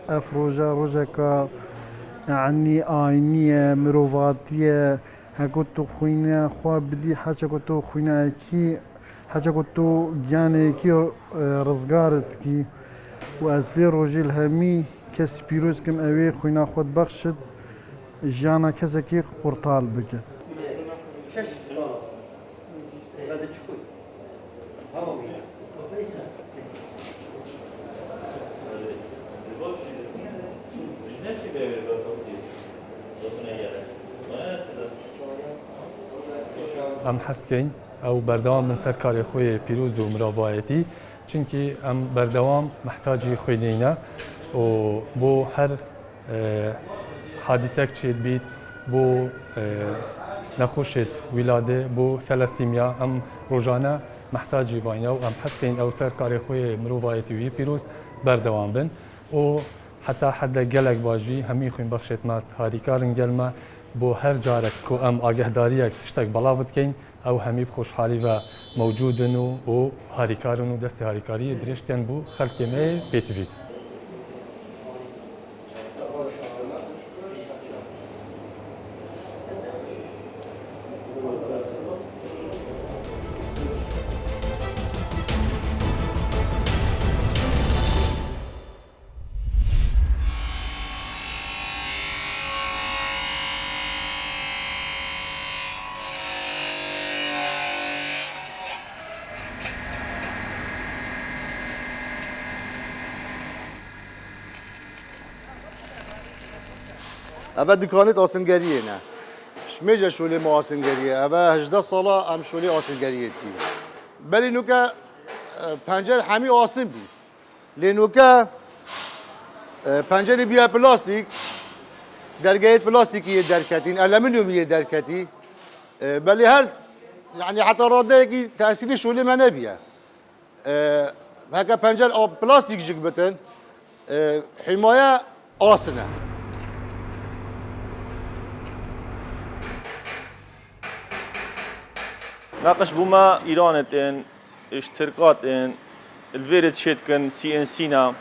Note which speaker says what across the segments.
Speaker 1: افروجا روجا يعني آینیه مرواتیه هکو تو خوینه خواه بدی حچه که تو خوینه کی حچه که تو گیانه کی رزگارت کی و از فی روژیل همی کسی پیروز کم اوی خوینه خود بخشد جانا کسی کی قرطال بکد
Speaker 2: ام حست کن او بردوام من سر کاری خوی پیروز و مرابایتی چونکی ام بردوام محتاجی خوی نینا و بو هر حادثه چید بید بو نخوشت ولاده بو ثلاسیمیا ام روزانه محتاجی واینه و ام حست کن او سر کاری خوی مرابایتی و پیروز بردوام بن و حتی حد گلک باجی همی خوین بخشت مات هاریکارن گلما بو هر جارك كو ام آگهداریک تشتک بلاوت کن او همی خوشحالی و موجودن و هاریکارن و دست هاریکاری درشتن بو خلق می بیتوید.
Speaker 3: اوه دکانت آسنگریه نه شمیجه شوله ما آسنگریه اوه 18 ساله هم شوله آسنگریه کی بلی نوکه پنجر همی آسن بی لینوکه پنجر بیا پلاستیک درگاه پلاستیکیه درکتین المونیومیه درکتی بلی هر يعني حتى راده کی تأثیر شوله منه بیه هکه پنجر پلاستیک جگ بتن حمایه آسنه
Speaker 4: ناقش بوما إيران اشتراكات الفيرت شيتكن سي ان سينا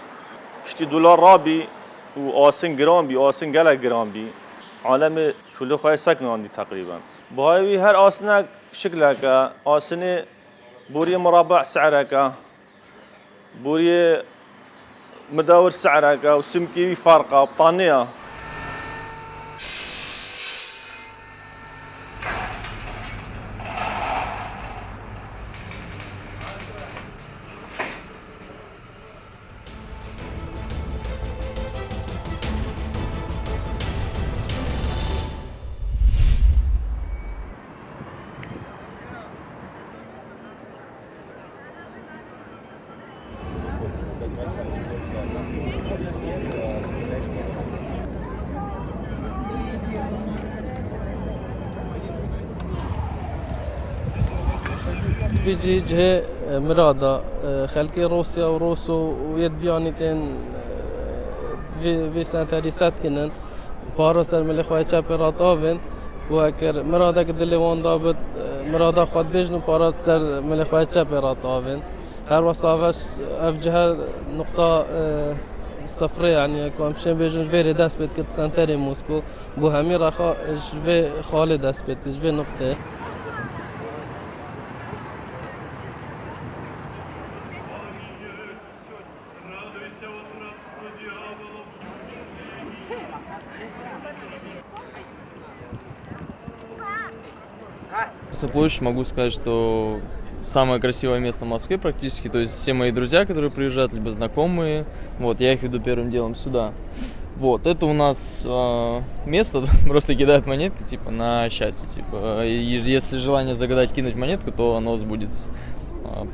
Speaker 4: اشتي دولار رابي وآسن جرام بي آسن جلا جرام بي عالم شو اللي خايف سكن عندي تقريبا بهاي هر آسنك شكلها كا آسنة بوري مربع سعرها كا بوري مداور سعرها كا وسمكي فارقة بطانية
Speaker 5: بيجي جهة مرادة خلقي روسيا وروسو ويد بيانيتين في سنتاريسات كنن بارس الملك خواهي چاپراتاوين وهكر مرادة كدلي وان دابت مرادة خود بيجنو بارس سر ملك خواهي چاپراتاوين هر وصافش اف جهة نقطة صفرية يعني كوام شين بيجن جويري دست بيت كت سنتاري موسكو بو همي رخا جوي خالي دست بيت جوي نقطة
Speaker 6: Площадь, могу сказать, что самое красивое место в Москве практически, то есть все мои друзья, которые приезжают, либо знакомые, вот, я их веду первым делом сюда. Вот, это у нас место, просто кидают монетки, типа, на счастье, типа, и если желание загадать кинуть монетку, то оно сбудется.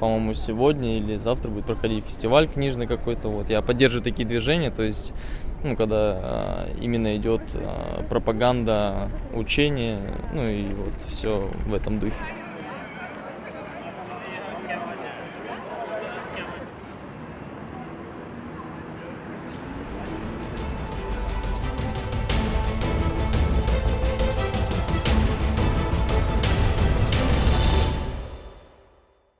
Speaker 6: По-моему, сегодня или завтра будет проходить фестиваль книжный какой-то, вот, я поддерживаю такие движения, то есть, ну, когда именно идет пропаганда, учение, ну, и вот все в этом духе.